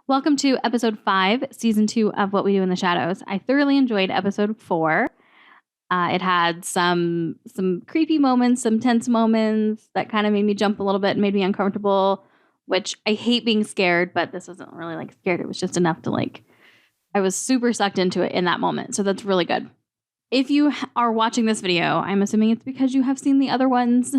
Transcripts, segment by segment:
Welcome to episode 5, season 2 of What We Do in the Shadows. I thoroughly enjoyed episode 4. It had some creepy moments, some tense moments that kind of made me jump a little bit and made me uncomfortable, which I hate being scared, but this wasn't really like scared. It was just enough to I was super sucked into it in that moment. So that's really good. If you are watching this video, I'm assuming it's because you have seen the other ones.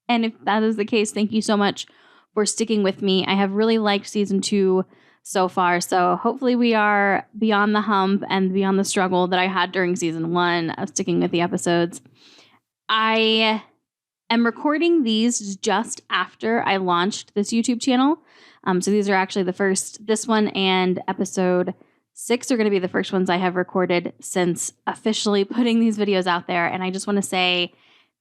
And if that is the case, thank you so much for sticking with me. I have really liked season 2 so far. So hopefully we are beyond the hump and beyond the struggle that I had during season 1 of sticking with the episodes. I am recording these just after I launched this YouTube channel. So these are actually this one and episode 6 are going to be the first ones I have recorded since officially putting these videos out there. And I just want to say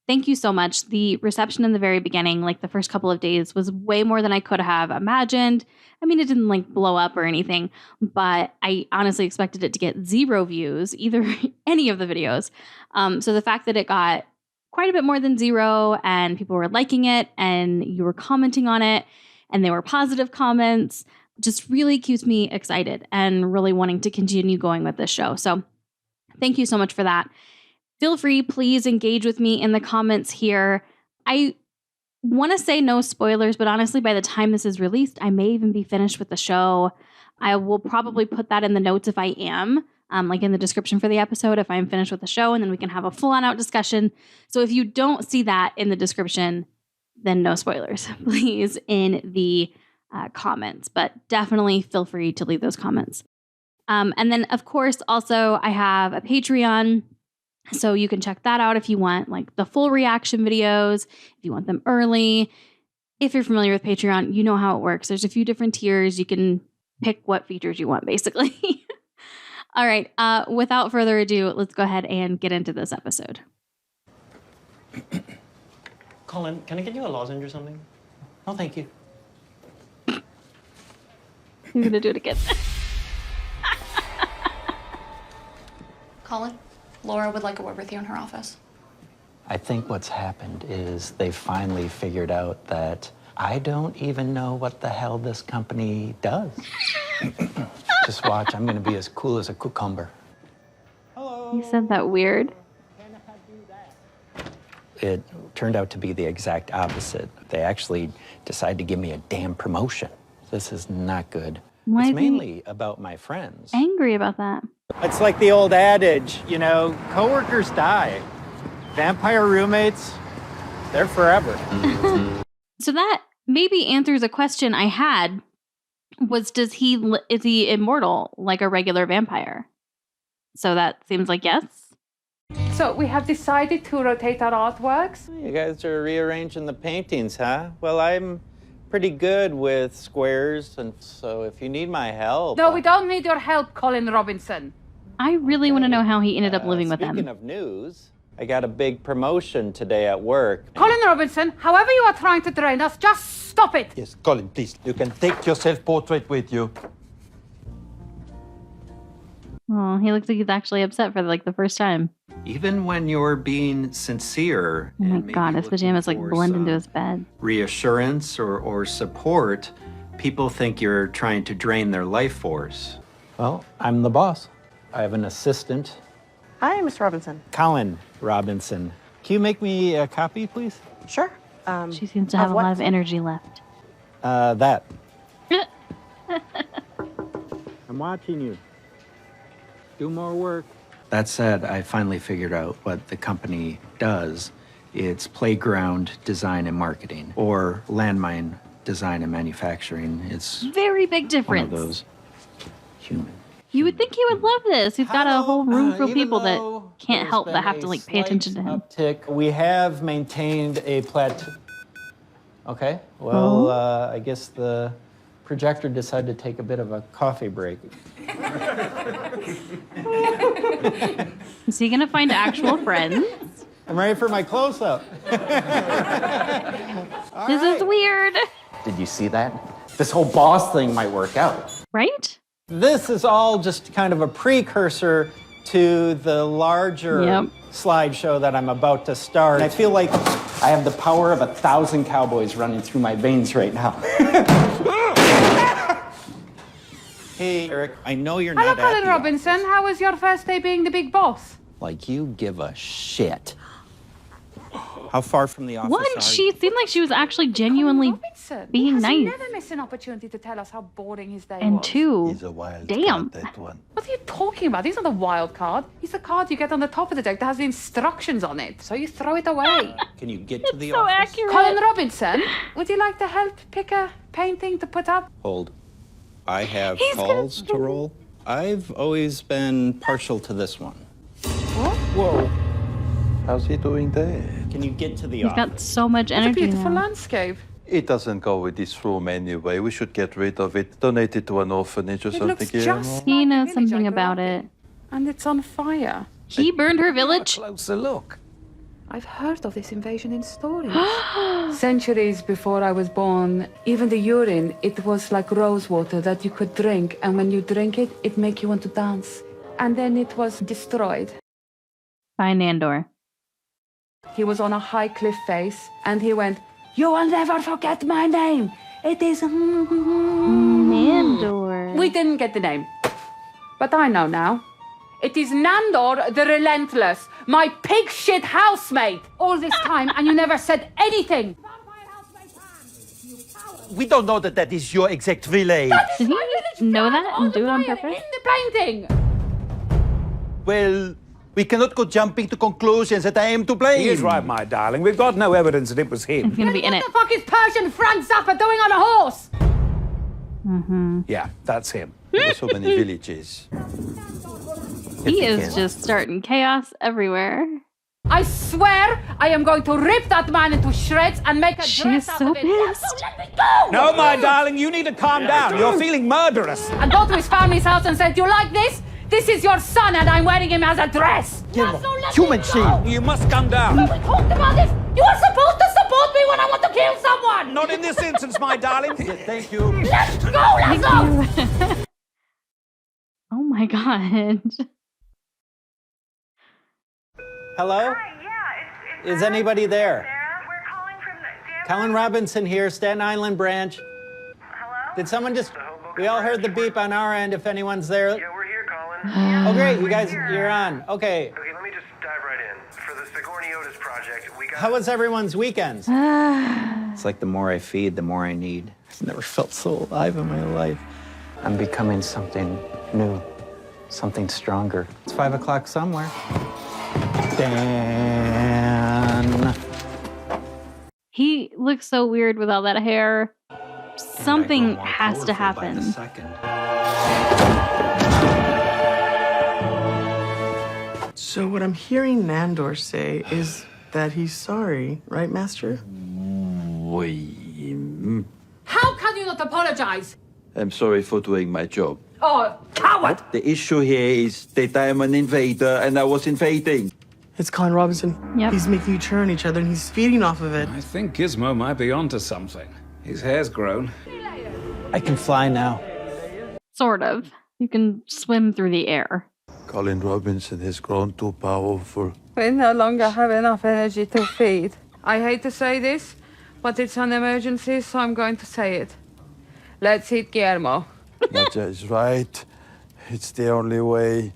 thank you so much. The reception in the very beginning, the first couple of days, was way more than I could have imagined. I mean, it didn't blow up or anything, but I honestly expected it to get 0 views, any of the videos. So the fact that it got quite a bit more than 0 and people were liking it and you were commenting on it and they were positive comments just really keeps me excited and really wanting to continue going with this show. So thank you so much for that. Feel free, please engage with me in the comments here. I want to say no spoilers, but honestly, by the time this is released, I may even be finished with the show. I will probably put that in the notes if I am, in the description for the episode, if I'm finished with the show, and then we can have a full-on out discussion. So if you don't see that in the description, then no spoilers, please, in the comments. But definitely feel free to leave those comments. And then, of course, also I have a Patreon. So you can check that out if you want the full reaction videos, if you want them early. If you're familiar with Patreon, you know how it works. There's a few different tiers. You can pick what features you want, basically. All right. Without further ado, let's go ahead and get into this episode. Colin, can I get you a lozenge or something? No, thank you. I'm going to do it again. Colin? Laura would like a word with you in her office. I think what's happened is they finally figured out that I don't even know what the hell this company does. Just watch, I'm gonna be as cool as a cucumber. Hello. You said that weird. It turned out to be the exact opposite. They actually decided to give me a damn promotion. This is not good. Why it's is he mainly about my friends. angry about that? It's like the old adage, coworkers die. Vampire roommates, they're forever. So that maybe answers a question I had, was is he immortal like a regular vampire? So that seems like yes. So we have decided to rotate our artworks. You guys are rearranging the paintings, huh? Well, I'm pretty good with squares, and so if you need my help... No, we don't need your help, Colin Robinson. I really want to know how he ended up living with them. Speaking of news, I got a big promotion today at work. Colin Robinson, however you are trying to drain us, just stop it. Yes, Colin, please. You can take your self-portrait with you. Oh, he looks like he's actually upset for the first time. Even when you're being sincere. Oh my God, his pajamas blend into his bed. Reassurance or support, people think you're trying to drain their life force. Well, I'm the boss. I have an assistant. Hi, Mr. Robinson. Colin Robinson. Can you make me a copy, please? Sure. She seems to have a lot of energy left. That. I'm watching you. Do more work. That said, I finally figured out what the company does. It's playground design and marketing, or landmine design and manufacturing. It's very big difference. One of those human. You would think he would love this. He's got a whole room full of people that can't help but have to pay attention to him. Uptick. We have maintained a plateau. Okay, well, I guess the projector decided to take a bit of a coffee break. Is he gonna find actual friends? I'm ready for my close-up. This is weird. Did you see that? This whole boss thing might work out. Right? This is all just kind of a precursor to the larger slideshow that I'm about to start. I feel like I have the power of 1,000 cowboys running through my veins right now. Hey, Eric, I know you're Hello, not at Colin the Robinson. office. How was your first day being the big boss? Like you give a shit. How far from the office One, are she you? seemed like she was actually genuinely Colin Robinson. being He nice. never missed an opportunity to tell us how boring his day And was. two, He's a wild damn. card, that one. What are you talking about? He's not a wild card. He's a card you get on the top of the deck that has the instructions on it, so you throw it away. Can you get to the so office? accurate. Colin Robinson, would you like to help pick a painting to put up? Hold. I have He's gonna- calls to roll. I've always been partial to this one. What? Whoa. How's he doing there? Can you get to the He's office? got so much It's a energy beautiful now. landscape. It doesn't go with this room anyway. We should get rid of it. Donate it to an orphanage or It something. looks Guillermo. just He like knows the village something I grew about up in. it. And it's on fire. He burned her village. Closer look. I've heard of this invasion in stories. Centuries before I was born, even the urine, it was like rose water that you could drink, and when you drink it, it make you want to dance. And then it was destroyed. By Nandor. He was on a high cliff face, and he went, "You will never forget my name. It is..." Nandor. We didn't get the name. But I know now. It is Nandor the Relentless, my pig shit housemate. All this time, and you never said anything. We don't know that is your exact village. Did he know that and do it on purpose? In the painting. Well, we cannot go jumping to conclusions that I am to blame. He is right, my darling. We've got no evidence that it was him. He's gonna be in it. What the fuck is Persian Frank Zappa doing on a horse? Yeah, that's him. There are so many villages. He is just starting chaos everywhere. I swear I am going to rip that man into shreds and make a She dress is out so of it. pissed. Let me go! No, my darling, you need to calm down. You're feeling murderous. And go to his family's house and say, "Do you like this? This is your son and I'm wearing him as a dress." Human shield. You must calm down. We talked about this. You are supposed to support me when I want to kill someone. Not in this instance, my darling. Thank you. Let's go, let's go. Oh my god. Hello? Is anybody there? We're calling from the Colin Robinson here, Staten Island branch. Hello? Did someone just... We all heard the beep on our end if anyone's there. Yeah, we're here, Colin. Oh, great. You guys, you're on. Okay. Okay, let me just dive right in. For the Sigourney Otis project, we got... How was everyone's weekends? It's like the more I feed, the more I need. I've never felt so alive in my life. I'm becoming something new, something stronger. It's 5 o'clock somewhere. Dan. He looks so weird with all that hair. Something has to happen. So what I'm hearing Nandor say is that he's sorry, right, Master? How can you not apologize? I'm sorry for doing my job. Oh, coward! The issue here is that I am an invader and I was invading. It's Colin Robinson. Yep. He's making you turn on each other and he's feeding off of it. I think Gizmo might be onto something. His hair's grown. I can fly now. Sort of. You can swim through the air. Colin Robinson has grown too powerful. We no longer have enough energy to feed. I hate to say this, but it's an emergency, so I'm going to say it. Let's hit Guillermo. Nadja is right. It's the only way.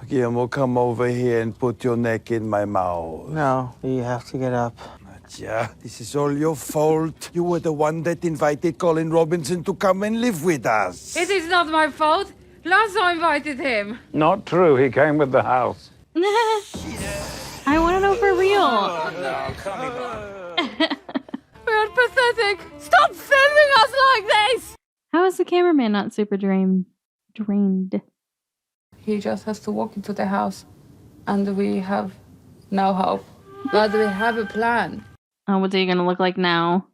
Guillermo, come over here and put your neck in my mouth. No, you have to get up. Nadja, this is all your fault. You were the one that invited Colin Robinson to come and live with us. It is not my fault. Lasso invited him. Not true. He came with the house. I want to know for real. We are pathetic. Stop filming us like this. How is the cameraman not super drained? He just has to walk into the house, and we have no hope. But we have a plan. Oh, what's he gonna look like now?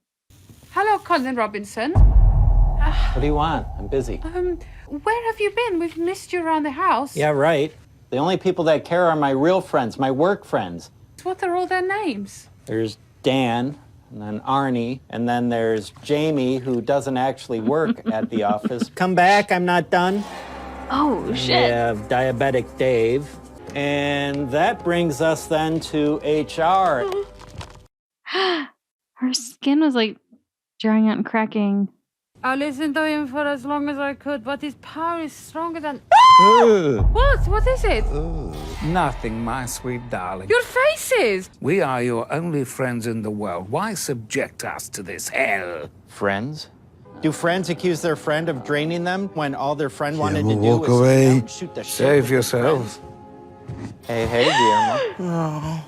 Hello, Colin Robinson. What do you want? I'm busy. Where have you been? We've missed you around the house. Yeah, right. The only people that care are my real friends, my work friends. What are all their names? There's Dan, and then Arnie, and then there's Jamie, who doesn't actually work at the office. Come back, I'm not done. Oh, We shit. have Diabetic Dave. And that brings us then to HR. Her skin was like drying out and cracking. I listened to him for as long as I could, but his power is stronger than... What? What is it? Nothing, my sweet darling. Your faces! We are your only friends in the world. Why subject us to this hell? Friends? Do friends accuse their friend of draining them when all their friend wanted to Guillermo, do walk was sit away. down and shoot the shit Save with yourselves. their friends? Hey, Guillermo.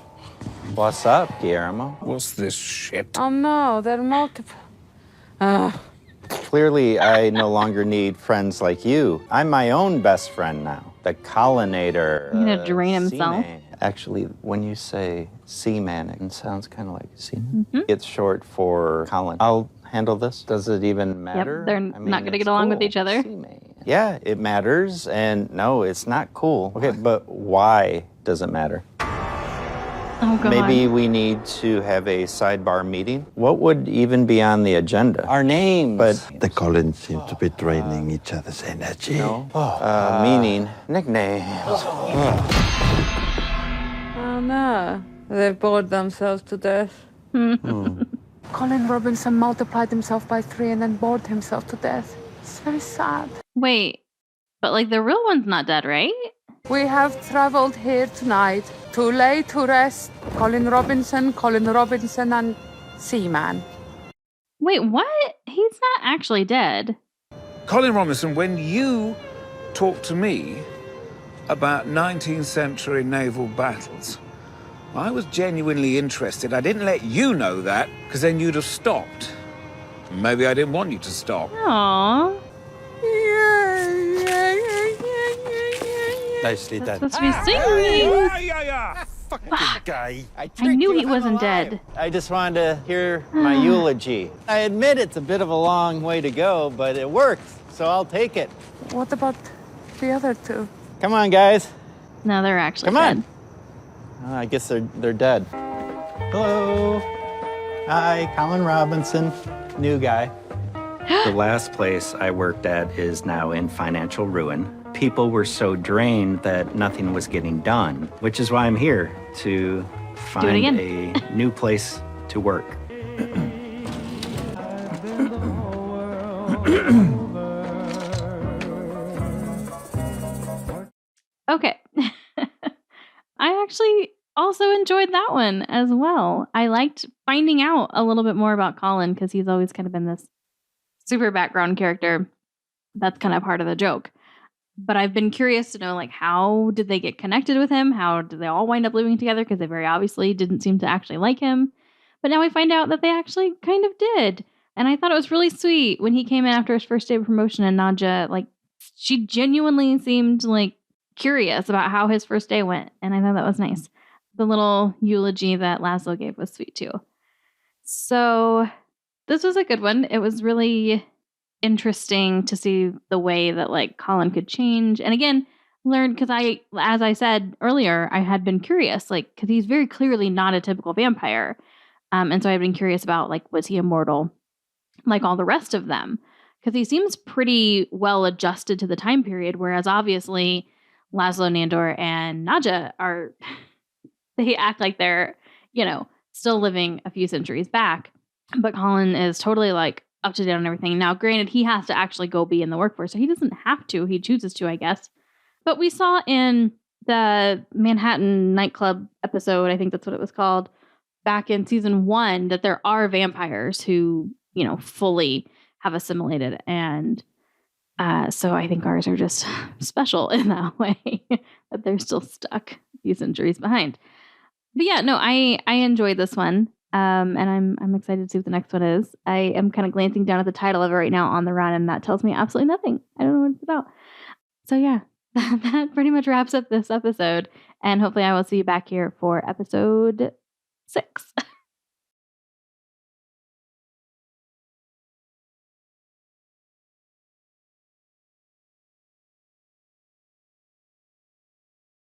What's up, Guillermo? What's this shit? Oh no, there are multiple... Clearly, I no longer need friends like you. I'm my own best friend now. The Collinator. He's gonna drain himself. Seaman. Actually, when you say Seaman, it sounds kind of like Seaman. It's short for Colin. I'll handle this. Does it even matter? Yep, they're not going to get along with each other. Seaman. Yeah, it matters. And no, it's not cool. Okay, but why does it matter? Oh, God. Maybe we need to have a sidebar meeting. What would even be on the agenda? Our names. But The Collins seem to be draining each other's energy. no. Meaning nicknames. Oh no, they've bored themselves to death. Colin Robinson multiplied himself by 3 and then bored himself to death. It's very sad. Wait, but like the real one's not dead, right? We have traveled here tonight to lay to rest Colin Robinson, and Seaman. Wait, what? He's not actually dead. Colin Robinson, when you talked to me about 19th century naval battles, I was genuinely interested. I didn't let you know that, because then you'd have stopped. Maybe I didn't want you to stop. Aww. Nicely done. Supposed to be singing. Fucking guy. I knew he wasn't dead. I just wanted to hear my eulogy. I admit it's a bit of a long way to go, but it works, so I'll take it. What about the other two? Come on, guys. No, they're actually Come dead. on. I guess they're dead. Hello. Hi, Colin Robinson, new guy. The last place I worked at is now in financial ruin. People were so drained that nothing was getting done, which is why I'm here to find a new place to work. Okay. I actually also enjoyed that one as well. I liked finding out a little bit more about Colin because he's always kind of been this super background character. That's kind of part of the joke. But I've been curious to know, like, how did they get connected with him? How did they all wind up living together? Because they very obviously didn't seem to actually like him. But now we find out that they actually kind of did. And I thought it was really sweet when he came in after his first day of promotion and Nadja, like, she genuinely seemed, like, curious about how his first day went. And I thought that was nice. The little eulogy that Laszlo gave was sweet, too. So this was a good one. It was really interesting to see the way that like Colin could change. And again, learned because as I said earlier, I had been curious, like, because he's very clearly not a typical vampire. And so I've been curious about, like, was he immortal like all the rest of them? Because he seems pretty well adjusted to the time period, whereas obviously Laszlo, Nandor, and Nadja they act like they're, still living a few centuries back. But Colin is totally like up to date on everything. Now, granted, he has to actually go be in the workforce, so he doesn't have to. He chooses to, I guess. But we saw in the Manhattan nightclub episode, I think that's what it was called, back in season 1, that there are vampires who, fully have assimilated. And so I think ours are just special in that way, that they're still stuck a few centuries behind. But yeah, no, I enjoyed this one. And I'm excited to see what the next one is. I am kind of glancing down at the title of it right now, On the Run, and that tells me absolutely nothing. I don't know what it's about. So yeah, that pretty much wraps up this episode. And hopefully I will see you back here for episode 6.